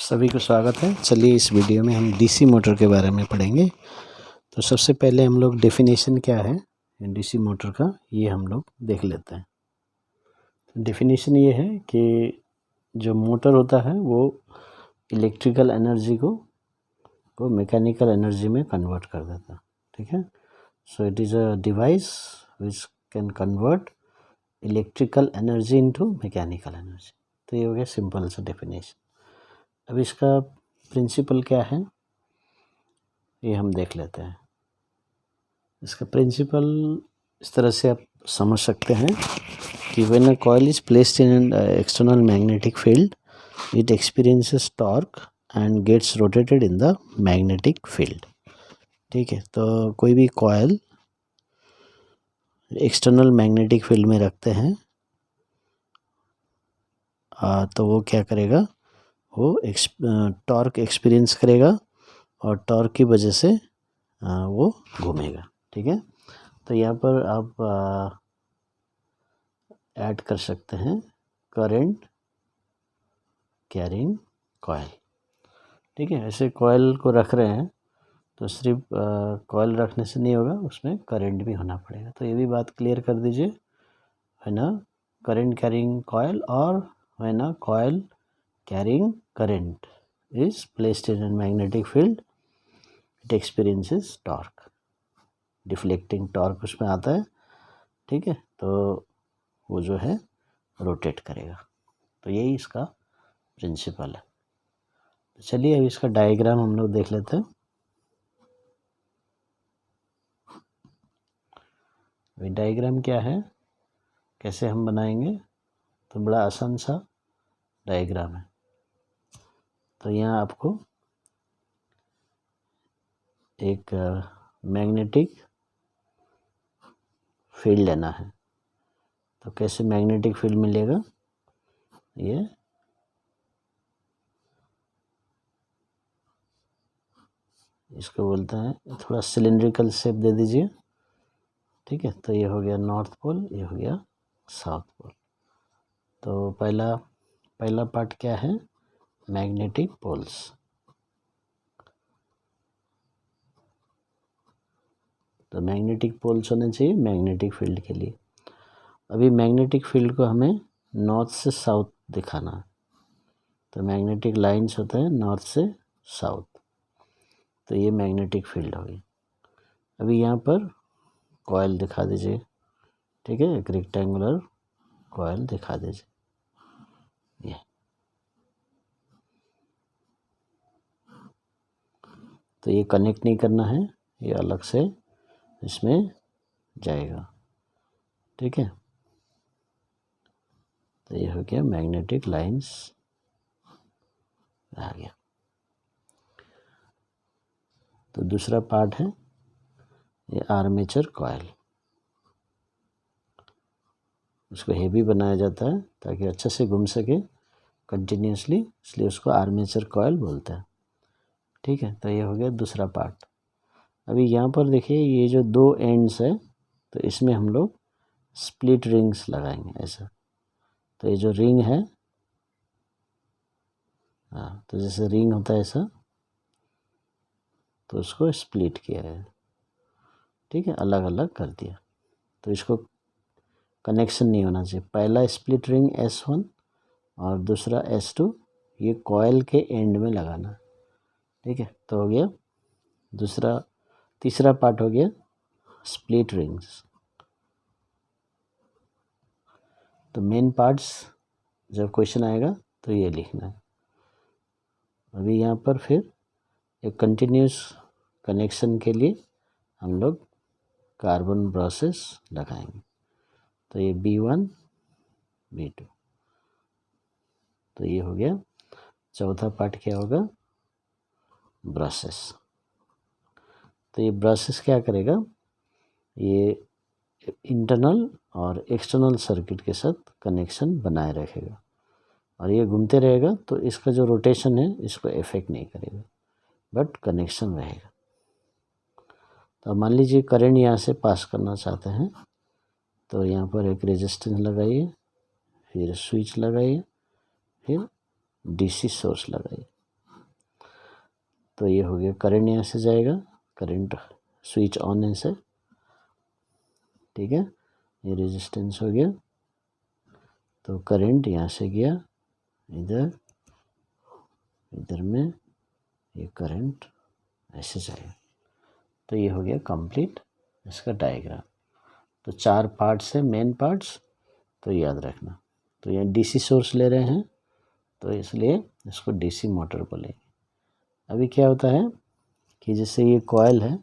सभी को स्वागत है। चलिए इस वीडियो में हम डीसी मोटर के बारे में पढ़ेंगे। तो सबसे पहले हम लोग डेफिनेशन क्या है डीसी मोटर का ये हम लोग देख लेते हैं। डेफिनेशन ये है कि जो मोटर होता है वो इलेक्ट्रिकल एनर्जी को मैकेनिकल एनर्जी में कन्वर्ट कर देता है। ठीक है, so it is a device which can convert electrical energy into mechanical energy. तो ये हो गया सिंपल सा डेफिनेशन। अब इसका प्रिंसिपल क्या है ये हम देख लेते हैं। इसका प्रिंसिपल इस तरह से आप समझ सकते हैं कि when a coil is placed in an external magnetic field it experiences torque and gets rotated in the magnetic field. ठीक है, तो कोई भी कॉइल एक्सटर्नल मैग्नेटिक फील्ड में रखते हैं तो वो क्या करेगा, वो टॉर्क एक्सपीरियंस करेगा और टॉर्क की वजह से वो घूमेगा। ठीक है, तो यहाँ पर आप ऐड कर सकते हैं करंट कैरिंग कॉइल। ठीक है, ऐसे कॉइल को रख रहे हैं तो सिर्फ कॉइल रखने से नहीं होगा, उसमें करंट भी होना पड़ेगा। तो ये भी बात क्लियर कर दीजिए, है ना। करंट कैरिंग कॉइल और when a coil carrying current is placed in a magnetic field it experiences torque, deflecting torque उसमें आता है। ठीक है, तो वो जो है रोटेट करेगा। तो यही इसका प्रिंसिपल है। तो चलिए अब इसका डायग्राम हम लोग देख लेते हैं। अभी डायग्राम क्या है, कैसे हम बनाएंगे, तो बड़ा आसान सा डायग्राम है। तो यहाँ आपको एक मैग्नेटिक फील्ड लेना है। तो कैसे मैग्नेटिक फील्ड मिलेगा, ये इसको बोलते हैं, थोड़ा सिलिंड्रिकल शेप दे दीजिए। ठीक है, तो ये हो गया नॉर्थ पोल, ये हो गया साउथ पोल। तो पहला पार्ट क्या है, मैग्नेटिक पोल्स। तो मैग्नेटिक पोल्स होने चाहिए मैग्नेटिक फील्ड के लिए। अभी मैग्नेटिक फील्ड को हमें नॉर्थ से साउथ दिखाना है। तो मैग्नेटिक लाइंस होते हैं नॉर्थ से साउथ, तो ये मैग्नेटिक फील्ड होगी। अभी यहाँ पर कॉइल दिखा दीजिए। ठीक है, एक रेक्टेंगुलर कॉइल दिखा दीजिए। ये तो ये कनेक्ट नहीं करना है, ये अलग से इसमें जाएगा। ठीक है, तो ये हो गया मैग्नेटिक लाइंस आ गया। तो दूसरा पार्ट है ये आर्मेचर कॉइल। उसको हेवी बनाया जाता है ताकि अच्छे से घूम सके कंटिन्यूसली, इसलिए उसको आर्मेचर कॉइल बोलते हैं। ठीक है, तो ये हो गया दूसरा पार्ट। अभी यहाँ पर देखिए ये जो दो एंड्स है, तो इसमें हम लोग स्प्लिट रिंग्स लगाएंगे ऐसा। तो ये जो रिंग है, हाँ, तो जैसे रिंग होता है ऐसा, तो उसको स्प्लिट किया है। ठीक है, अलग अलग कर दिया। तो इसको कनेक्शन नहीं होना चाहिए। पहला स्प्लिट रिंग S1 और दूसरा S2, ये कॉइल के एंड में लगाना। ठीक है, तो हो गया तीसरा पार्ट हो गया स्प्लिट रिंग्स। तो मेन पार्ट्स जब क्वेश्चन आएगा तो ये लिखना है। अभी यहाँ पर फिर एक कंटिन्यूस कनेक्शन के लिए हम लोग कार्बन ब्रशेस लगाएंगे। तो ये B1 B2, तो ये हो गया। चौथा पार्ट क्या होगा, ब्रशेस। तो ये ब्रशेस क्या करेगा, ये इंटरनल और एक्सटर्नल सर्किट के साथ कनेक्शन बनाए रखेगा और ये घूमते रहेगा, तो इसका जो रोटेशन है इसको इफेक्ट नहीं करेगा, बट कनेक्शन रहेगा। तो मान लीजिए करंट यहाँ से पास करना चाहते हैं, तो यहाँ पर एक रेजिस्टेंस लगाइए, फिर स्विच लगाइए, फिर डीसी सोर्स लगाइए। तो ये हो गया करंट, यहाँ से जाएगा करंट, स्विच ऑन है से, ठीक है। ये रेजिस्टेंस हो गया, तो करंट यहाँ से गया इधर, इधर में ये करंट ऐसे जाएगा। तो ये हो गया कंप्लीट इसका डायग्राम। तो 4 पार्ट्स है, मेन पार्ट्स, तो याद रखना। तो यहाँ डीसी सोर्स ले रहे हैं, तो इसलिए इसको डीसी मोटर बोलेंगे। अभी क्या होता है कि जैसे ये कॉइल है,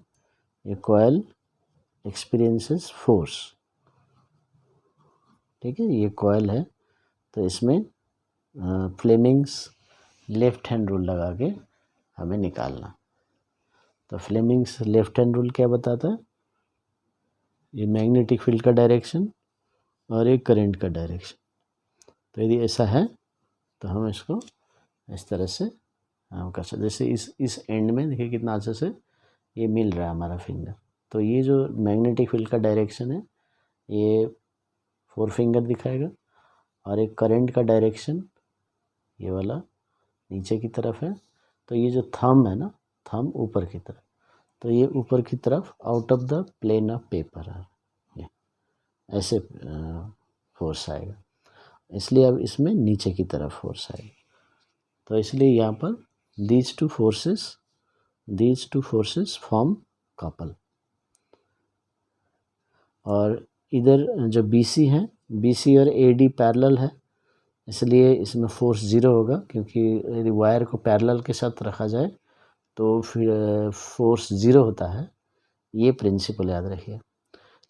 ये कॉइल एक्सपीरियंसेस फोर्स, ठीक है। ये कॉइल है, तो इसमें फ्लेमिंग्स लेफ्ट हैंड रूल लगा के हमें निकालना। तो फ्लेमिंग्स लेफ्ट हैंड रूल क्या बताता है, ये मैग्नेटिक फील्ड का डायरेक्शन और एक करंट का डायरेक्शन। तो यदि ऐसा है तो हम इसको इस तरह से हम कर सकते, जैसे इस एंड में देखिए कितना अच्छे से ये मिल रहा है हमारा फिंगर। तो ये जो मैग्नेटिक फील्ड का डायरेक्शन है ये 4 फिंगर दिखाएगा, और एक करंट का डायरेक्शन ये वाला नीचे की तरफ है। तो ये जो थंब है ना, थंब ऊपर की तरफ, तो ये ऊपर की तरफ out of the plane of paper है, ये ऐसे फोर्स आएगा, इसलिए अब इसमें नीचे की तरफ फोर्स आएगी। तो इसलिए यहाँ पर these two forces form couple. और इधर जो BC है, BC और AD पैरेलल है, इसलिए इसमें फोर्स 0 होगा, क्योंकि यदि वायर को पैरेलल के साथ रखा जाए तो फिर फोर्स 0 होता है। ये प्रिंसिपल याद रखिए।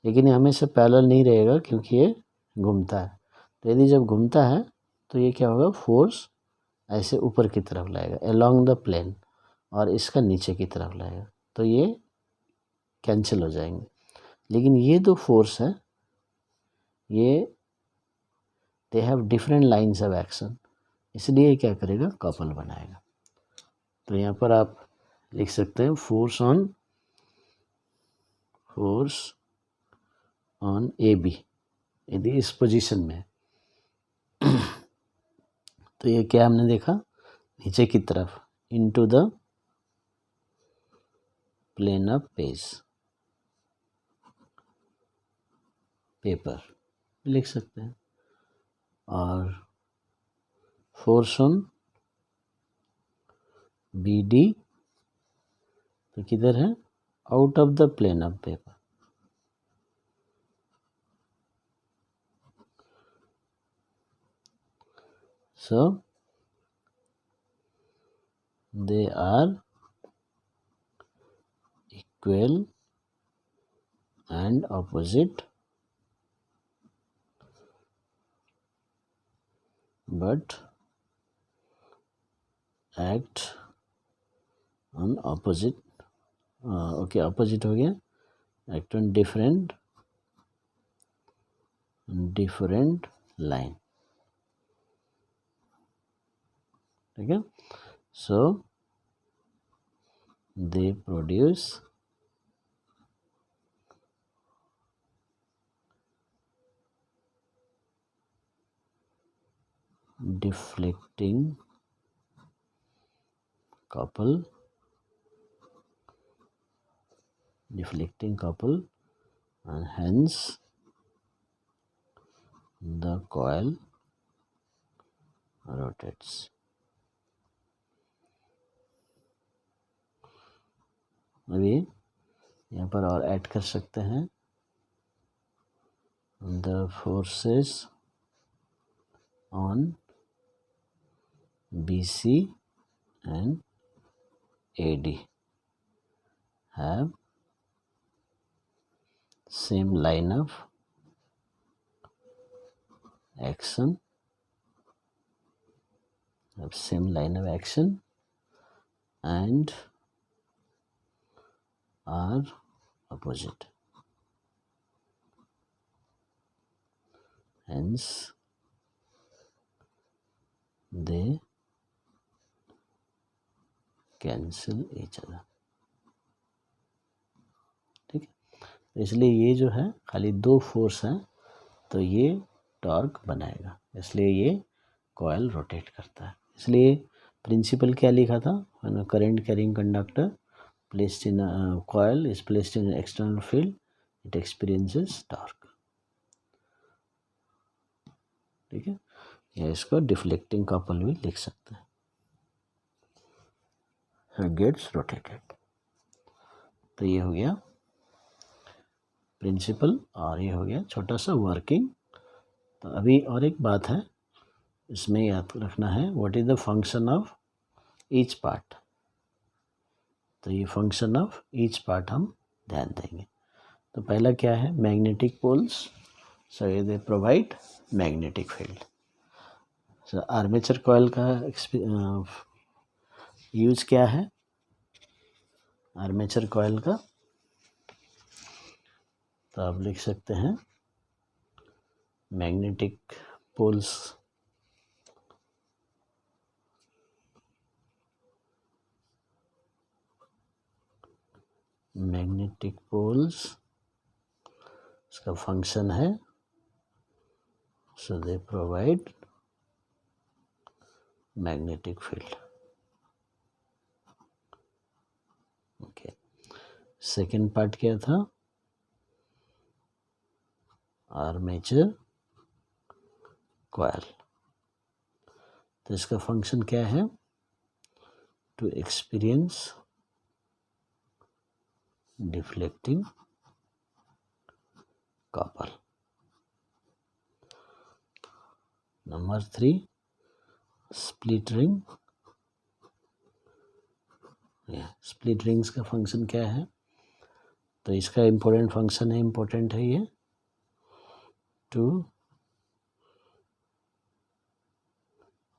लेकिन ये हमेशा पैरेलल नहीं रहेगा क्योंकि ये घूमता है। तो यदि जब घूमता है तो ये क्या होगा, फोर्स ऐसे ऊपर की तरफ लाएगा अलोंग द प्लेन, और इसका नीचे की तरफ लाएगा, तो ये कैंसिल हो जाएंगे। लेकिन ये दो फोर्स है, ये they have different lines of action, इसलिए क्या करेगा, कपल बनाएगा। तो यहाँ पर आप लिख सकते हैं फोर्स ऑन AB, यदि इस पोजीशन में तो ये क्या हमने देखा, नीचे की तरफ into the plane of paper लिख सकते हैं। और फोर्स ऑन BD तो किधर है, out of the plane of paper. So they are equal and opposite, but act on opposite, okay, opposite हो गया, act on different line, ठीक है। So they produce deflecting couple, and hence the coil rotates। अभी यहाँ पर और add कर सकते हैं, the forces on BC and AD have same line of action, and are opposite, hence they cancel each other, ठीक है। तो इसलिए ये जो है खाली 2 फोर्स हैं, तो ये टॉर्क बनाएगा, इसलिए ये कॉइल रोटेट करता है। इसलिए प्रिंसिपल क्या लिखा था, when a current carrying conductor placed in a coil is placed in an external field, it experiences torque. ठीक है, या इसको डिफ्लेक्टिंग कपल भी लिख सकते हैं. Gets rotated. तो ये हो गया प्रिंसिपल और ये हो गया छोटा सा वर्किंग. तो अभी और एक बात है इसमें याद रखना है, what is the function of each part. तो ये फंक्शन ऑफ ईच पार्ट हम ध्यान देंगे. तो पहला क्या है, मैग्नेटिक पोल्स. सो ये they provide magnetic field. So armature coil का यूज क्या है आर्मेचर कॉइल का, तो आप लिख सकते हैं मैग्नेटिक पोल्स. मैग्नेटिक पोल्स इसका फंक्शन है, so they provide magnetic field. Okay, second part क्या था, आर्मेचर कॉइल. तो इसका फंक्शन क्या है, to experience deflecting couple. Number 3 split ring. Split rings का फंक्शन क्या है, तो इसका इम्पोर्टेंट फंक्शन है, इम्पोर्टेंट है ये, to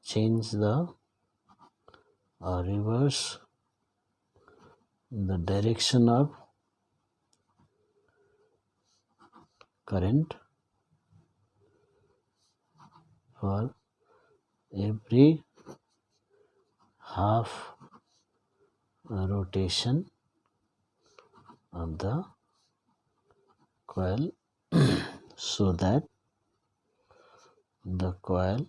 change the or reverse the direction of current for every half rotation of the coil so that the coil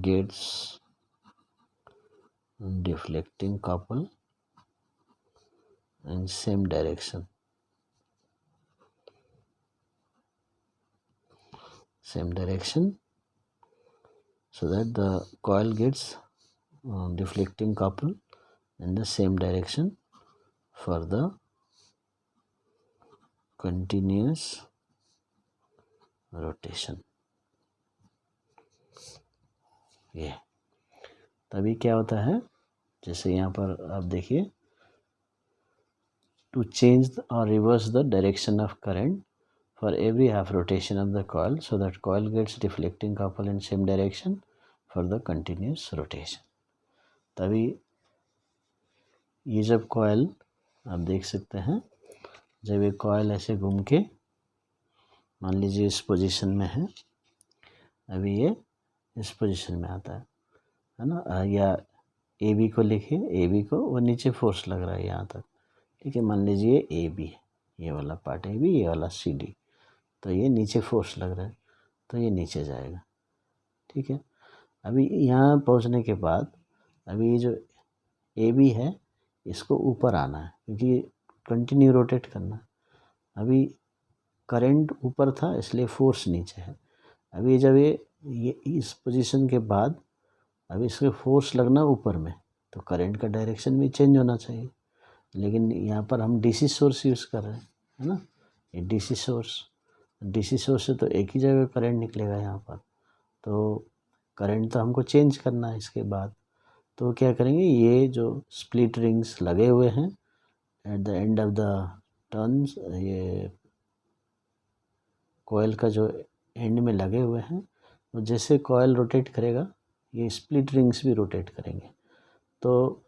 gets deflecting couple in same direction. So that the coil gets deflecting couple in the same direction for the continuous rotation. ये तभी क्या होता है, जैसे यहाँ पर आप देखिए, टू चेंज और reverse the direction of current for every half rotation of the coil so that coil gets deflecting couple in same direction for the continuous rotation. तभी ये जब कॉइल आप देख सकते हैं, जब ये कॉइल ऐसे घूम के मान लीजिए इस पोजीशन में है, अभी ये इस पोजीशन में आता है ना, या ए बी को लिखिए, ए बी को वो नीचे फोर्स लग रहा है यहाँ तक. ठीक है, मान लीजिए ए बी, ये वाला पार्ट ए बी, ये वाला सी डी, तो ये नीचे फोर्स लग रहा है तो ये नीचे जाएगा. ठीक है, अभी यहाँ पहुँचने के बाद अभी ये जो ए बी है इसको ऊपर आना है क्योंकि कंटिन्यू रोटेट करना. अभी करंट ऊपर था इसलिए फोर्स नीचे है. अभी जब ये इस पोजीशन के बाद अभी इसके फोर्स लगना ऊपर में, तो करंट का डायरेक्शन भी चेंज होना चाहिए. लेकिन यहाँ पर हम डीसी सोर्स यूज़ कर रहे हैं, है ना, ये डीसी सोर्स से तो एक ही जगह करंट निकलेगा यहाँ पर. तो करंट तो हमको चेंज करना है इसके बाद. तो क्या करेंगे, ये जो स्प्लिट रिंग्स लगे हुए हैं at the end of the turns, ये कॉइल का जो एंड में लगे हुए हैं, तो जैसे कॉइल रोटेट करेगा ये स्प्लिट रिंग्स भी रोटेट करेंगे. तो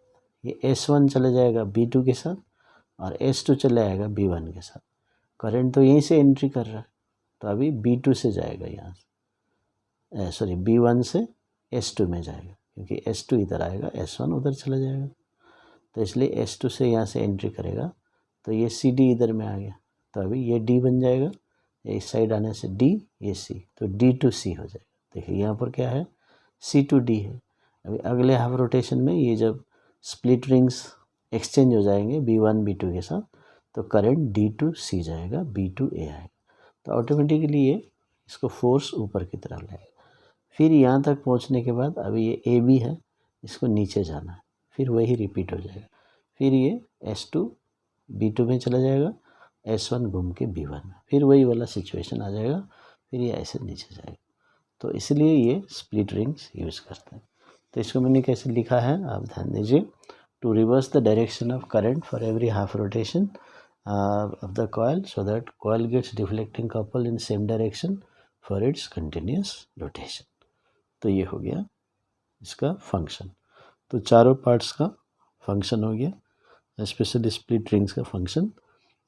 ये S1 चले जाएगा B2 के साथ और S2 चले आएगा B1 के साथ. करंट तो यहीं से एंट्री कर रहा है, तो अभी B2 से जाएगा यहाँ से, B1 से S2 में जाएगा क्योंकि S2 इधर आएगा, S1 उधर चला जाएगा. तो इसलिए S2 से यहाँ से एंट्री करेगा, तो ये CD इधर में आ गया, तो अभी ये D बन जाएगा, इस साइड आने से D, ये C, तो D to C हो जाएगा. देखिए यहाँ पर क्या है, C to D है. अभी अगले हाफ रोटेशन में ये जब स्प्लिट रिंग्स एक्सचेंज हो जाएंगे B1 B2 के साथ, तो करंट D टू C जाएगा, B टू A आएगा। तो ऑटोमेटिकली ये इसको फोर्स ऊपर की तरफ लाएगा। फिर यहाँ तक पहुँचने के बाद अभी ये AB है, इसको नीचे जाना है, फिर वही रिपीट हो जाएगा। फिर ये S2 B2 में चला जाएगा, S1 घूम के B1 में, फिर वही वाला सिचुएशन आ जाएगा, फिर ये ऐसे नीचे जाएगा। तो इसलिए ये स्प्लिट रिंग्स यूज़ करते हैं। तो इसको मैंने कैसे लिखा है आप ध्यान दीजिए। To reverse the direction of current for every half rotation of the coil so that coil gets deflecting couple in same direction for its continuous rotation। तो ये हो गया इसका फंक्शन। तो चारों पार्ट्स का फंक्शन हो गया, स्पेशली स्प्लिट रिंग्स का फंक्शन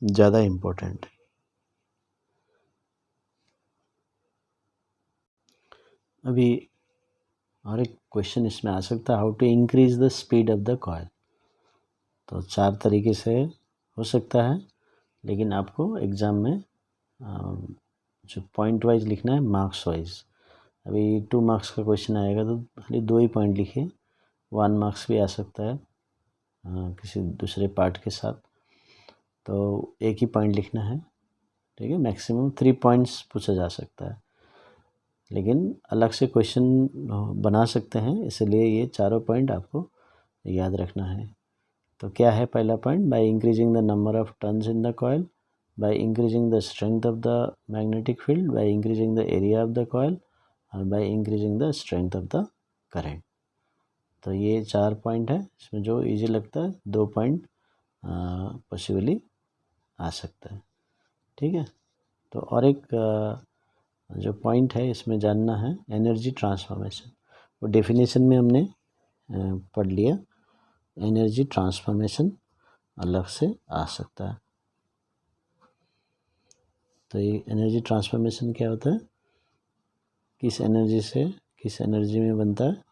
ज़्यादा इम्पोर्टेंट है। अभी और एक क्वेश्चन इसमें आ सकता है, how to increase the speed of the coil. तो 4 तरीके से हो सकता है, लेकिन आपको एग्ज़ाम में जो पॉइंट वाइज लिखना है, मार्क्स वाइज। अभी 2 मार्क्स का क्वेश्चन आएगा तो खाली 2 ही पॉइंट लिखिए। 1 मार्क्स भी आ सकता है किसी दूसरे पार्ट के साथ, तो एक ही पॉइंट लिखना है, ठीक है। मैक्सिमम 3 पॉइंट्स पूछा जा सकता है, लेकिन अलग से क्वेश्चन बना सकते हैं, इसलिए ये चारों पॉइंट आपको याद रखना है। तो क्या है पहला point, by increasing the number of turns in the coil, by increasing the strength of the magnetic field, by increasing the area of the coil, और by increasing the strength of the current. तो ये 4 point है, इसमें जो easy लगता है 2 point possibly आ सकता है, ठीक है। तो और एक जो पॉइंट है इसमें जानना है एनर्जी ट्रांसफॉर्मेशन। वो डेफिनेशन में हमने पढ़ लिया, एनर्जी ट्रांसफॉर्मेशन अलग से आ सकता है। तो ये एनर्जी ट्रांसफॉर्मेशन क्या होता है, किस एनर्जी से किस एनर्जी में बनता है।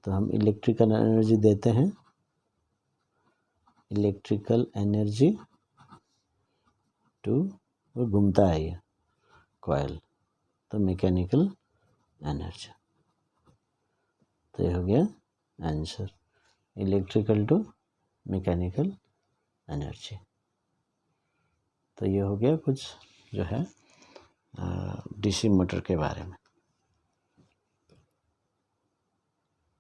तो हम इलेक्ट्रिकल एनर्जी देते हैं, इलेक्ट्रिकल एनर्जी टू, वो घूमता है ये कॉइल, तो मैकेनिकल एनर्जी। तो ये हो गया answer, electrical to mechanical energy. तो ये हो गया कुछ जो है डीसी मोटर के बारे में।